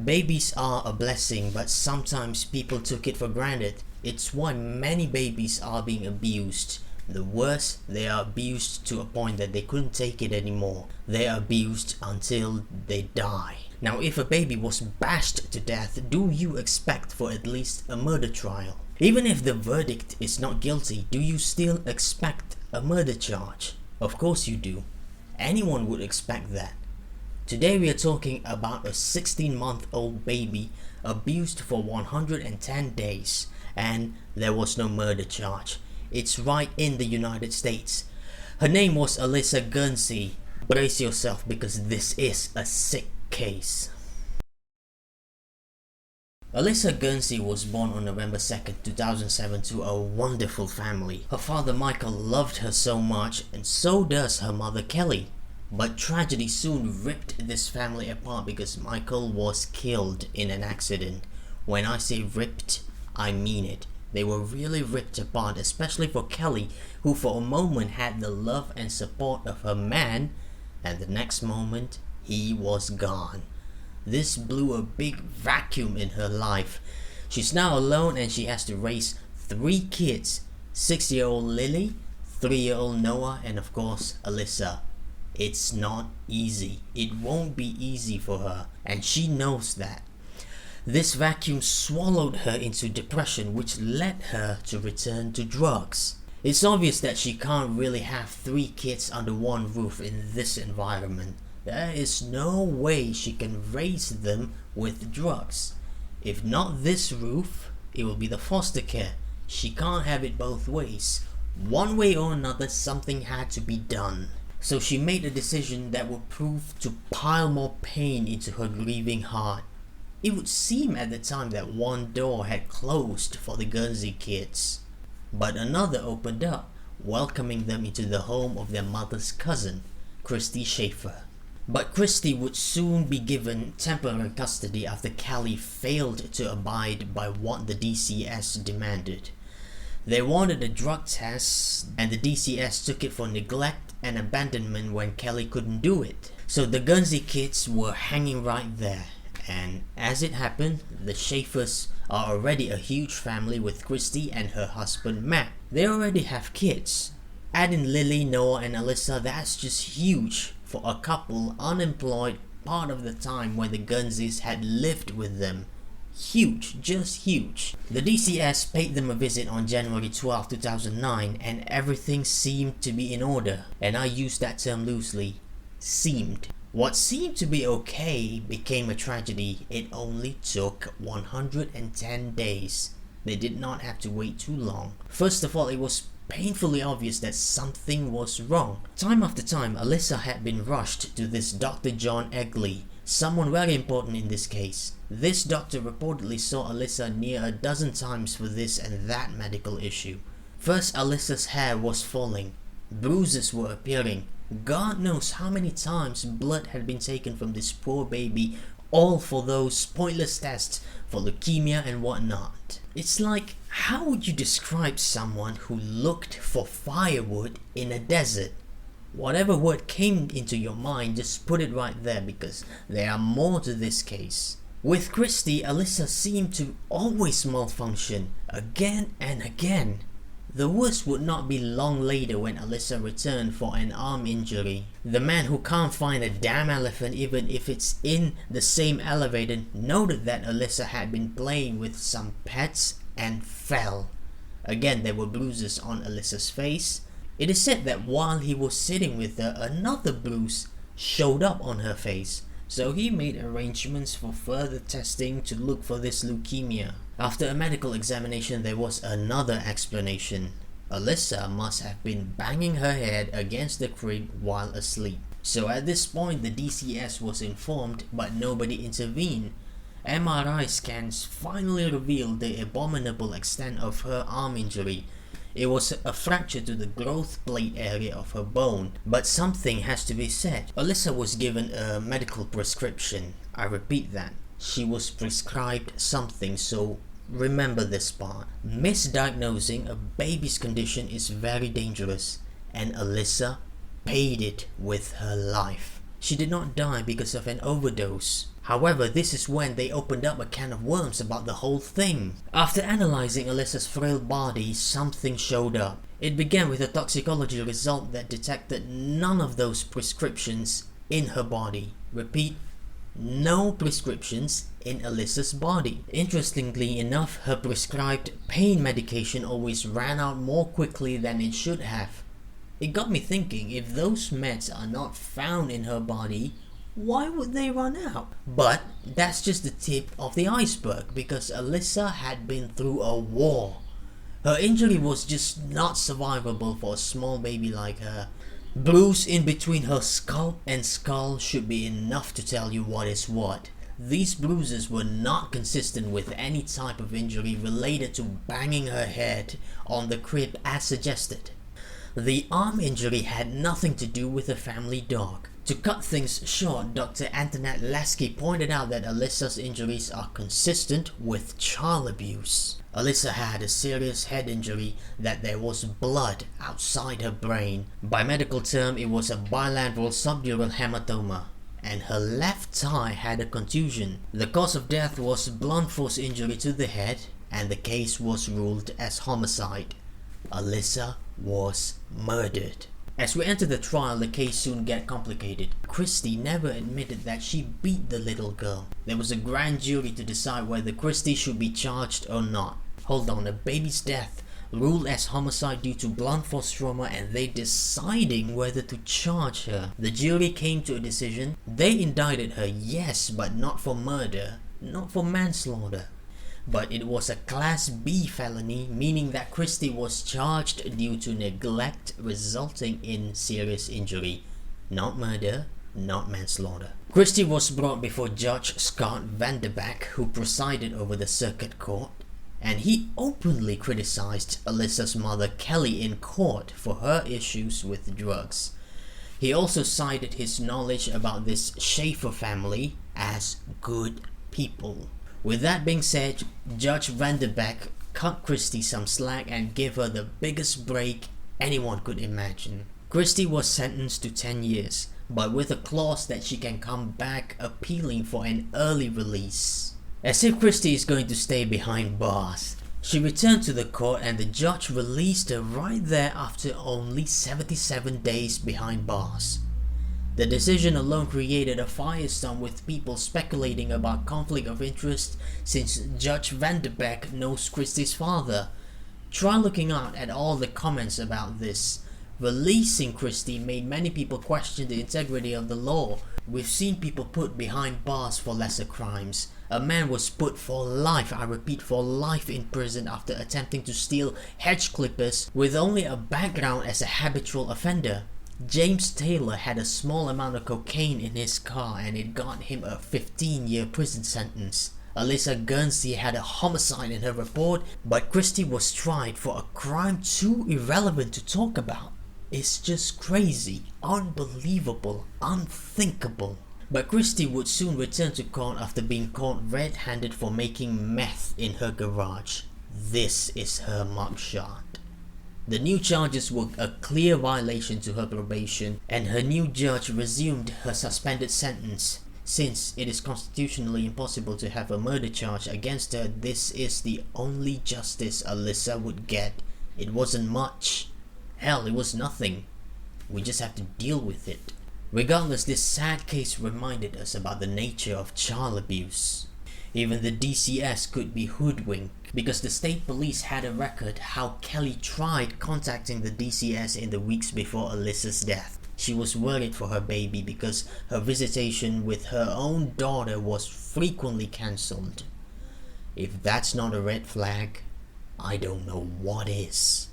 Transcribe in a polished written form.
Babies are a blessing, but sometimes people took it for granted. It's why many babies are being abused. The worst, they are abused to a point that they couldn't take it anymore. They are abused until they die. Now, if a baby was bashed to death, do you expect for at least a murder trial? Even if the verdict is not guilty, do you still expect a murder charge? Of course you do. Anyone would expect that. Today we are talking about a 16-month-old baby abused for 110 days, and there was no murder charge. It's right in the United States. Her name was Alissa Guernsey. Brace yourself because this is a sick case. Alissa Guernsey was born on November 2nd, 2007 to a wonderful family. Her father Michael loved her so much, and so does her mother Kelly. But tragedy soon ripped this family apart because Michael was killed in an accident. When I say ripped, I mean it. They were really ripped apart, especially for Kelly, who for a moment had the love and support of her man, and the next moment, he was gone. This blew a big vacuum in her life. She's now alone and she has to raise 3 kids, 6-year-old Lily, 3-year-old Noah, and of course, Alissa. It's not easy. It won't be easy for her, and she knows that. This vacuum swallowed her into depression, which led her to return to drugs. It's obvious that she can't really have 3 kids under one roof in this environment. There is no way she can raise them with drugs. If not this roof, it will be the foster care. She can't have it both ways. One way or another, something had to be done. So she made a decision that would prove to pile more pain into her grieving heart. It would seem at the time that one door had closed for the Guernsey kids, but another opened up, welcoming them into the home of their mother's cousin, Christy Schaefer. But Christy would soon be given temporary custody after Kelly failed to abide by what the DCS demanded. They wanted a drug test, and the DCS took it for neglect and abandonment when Kelly couldn't do it. So the Guernsey kids were hanging right there. And as it happened, the Schaefers are already a huge family with Christy and her husband Matt. They already have kids. Add in Lily, Noah and Alissa, that's just huge for a couple unemployed part of the time when the Guernseys had lived with them. Huge, just huge. The DCS paid them a visit on January 12, 2009 and everything seemed to be in order. And I use that term loosely. Seemed. What seemed to be okay became a tragedy. It only took 110 days. They did not have to wait too long. First of all, it was painfully obvious that something was wrong. Time after time, Alissa had been rushed to this Dr. John Egley, someone very important in this case. This doctor reportedly saw Alissa near a dozen times for this and that medical issue. First, Alissa's hair was falling. Bruises were appearing. God knows how many times blood had been taken from this poor baby, all for those pointless tests for leukemia and whatnot. It's like, how would you describe someone who looked for firewood in a desert? Whatever word came into your mind, just put it right there because there are more to this case. With Christy, Alissa seemed to always malfunction, again and again. The worst would not be long later when Alissa returned for an arm injury. The man who can't find a damn elephant even if it's in the same elevator noted that Alissa had been playing with some pets and fell. Again, there were bruises on Alissa's face. It is said that while he was sitting with her, another bruise showed up on her face. So he made arrangements for further testing to look for this leukemia. After a medical examination, there was another explanation. Alissa must have been banging her head against the crib while asleep. So at this point, the DCS was informed, but nobody intervened. MRI scans finally revealed the abominable extent of her arm injury. It was a fracture to the growth plate area of her bone. But something has to be said. Alissa was given a medical prescription. I repeat that. She was prescribed something, so remember this part. Misdiagnosing a baby's condition is very dangerous, and Alissa paid it with her life. She did not die because of an overdose. However, this is when they opened up a can of worms about the whole thing. After analyzing Alissa's frail body, something showed up. It began with a toxicology result that detected none of those prescriptions in her body. Repeat, no prescriptions in Alissa's body. Interestingly enough, her prescribed pain medication always ran out more quickly than it should have. It got me thinking, if those meds are not found in her body, why would they run out? But that's just the tip of the iceberg, because Alissa had been through a war. Her injury was just not survivable for a small baby like her. Bruise in between her scalp and skull should be enough to tell you what is what. These bruises were not consistent with any type of injury related to banging her head on the crib as suggested. The arm injury had nothing to do with the family dog. To cut things short, Dr. Antoinette Lasky pointed out that Alissa's injuries are consistent with child abuse. Alissa had a serious head injury that there was blood outside her brain. By medical term, it was a bilateral subdural hematoma, and her left thigh had a contusion. The cause of death was blunt force injury to the head, and the case was ruled as homicide. Alissa was murdered. As we enter the trial, the case soon get complicated. Christie never admitted that she beat the little girl. There was a grand jury to decide whether Christie should be charged or not. Hold on, a baby's death ruled as homicide due to blunt force trauma, and they deciding whether to charge her. The jury came to a decision. They indicted her, yes, but not for murder, not for manslaughter. But it was a Class B felony, meaning that Christie was charged due to neglect resulting in serious injury. Not murder, not manslaughter. Christie was brought before Judge Scott Vanderbeck, who presided over the circuit court, and he openly criticized Alissa's mother Kelly in court for her issues with drugs. He also cited his knowledge about this Schaefer family as good people. With that being said, Judge Vanderbeck cut Christie some slack and gave her the biggest break anyone could imagine. Christie was sentenced to 10 years, but with a clause that she can come back appealing for an early release. As if Christie is going to stay behind bars. She returned to the court and the judge released her right there after only 77 days behind bars. The decision alone created a firestorm with people speculating about conflict of interest since Judge Vanderbeck knows Christie's father. Try looking out at all the comments about this. Releasing Christie made many people question the integrity of the law. We've seen people put behind bars for lesser crimes. A man was put for life, I repeat, for life in prison after attempting to steal hedge clippers with only a background as a habitual offender. James Taylor had a small amount of cocaine in his car and it got him a 15-year prison sentence. Alissa Guernsey had a homicide in her report, but Christie was tried for a crime too irrelevant to talk about. It's just crazy, unbelievable, unthinkable. But Christie would soon return to court after being caught red-handed for making meth in her garage. This is her mugshot. The new charges were a clear violation to her probation, and her new judge resumed her suspended sentence. Since it is constitutionally impossible to have a murder charge against her, this is the only justice Alissa would get. It wasn't much. Hell, it was nothing. We just have to deal with it. Regardless, this sad case reminded us about the nature of child abuse. Even the DCS could be hoodwinked, because the state police had a record how Kelly tried contacting the DCS in the weeks before Alissa's death. She was worried for her baby because her visitation with her own daughter was frequently cancelled. If that's not a red flag, I don't know what is.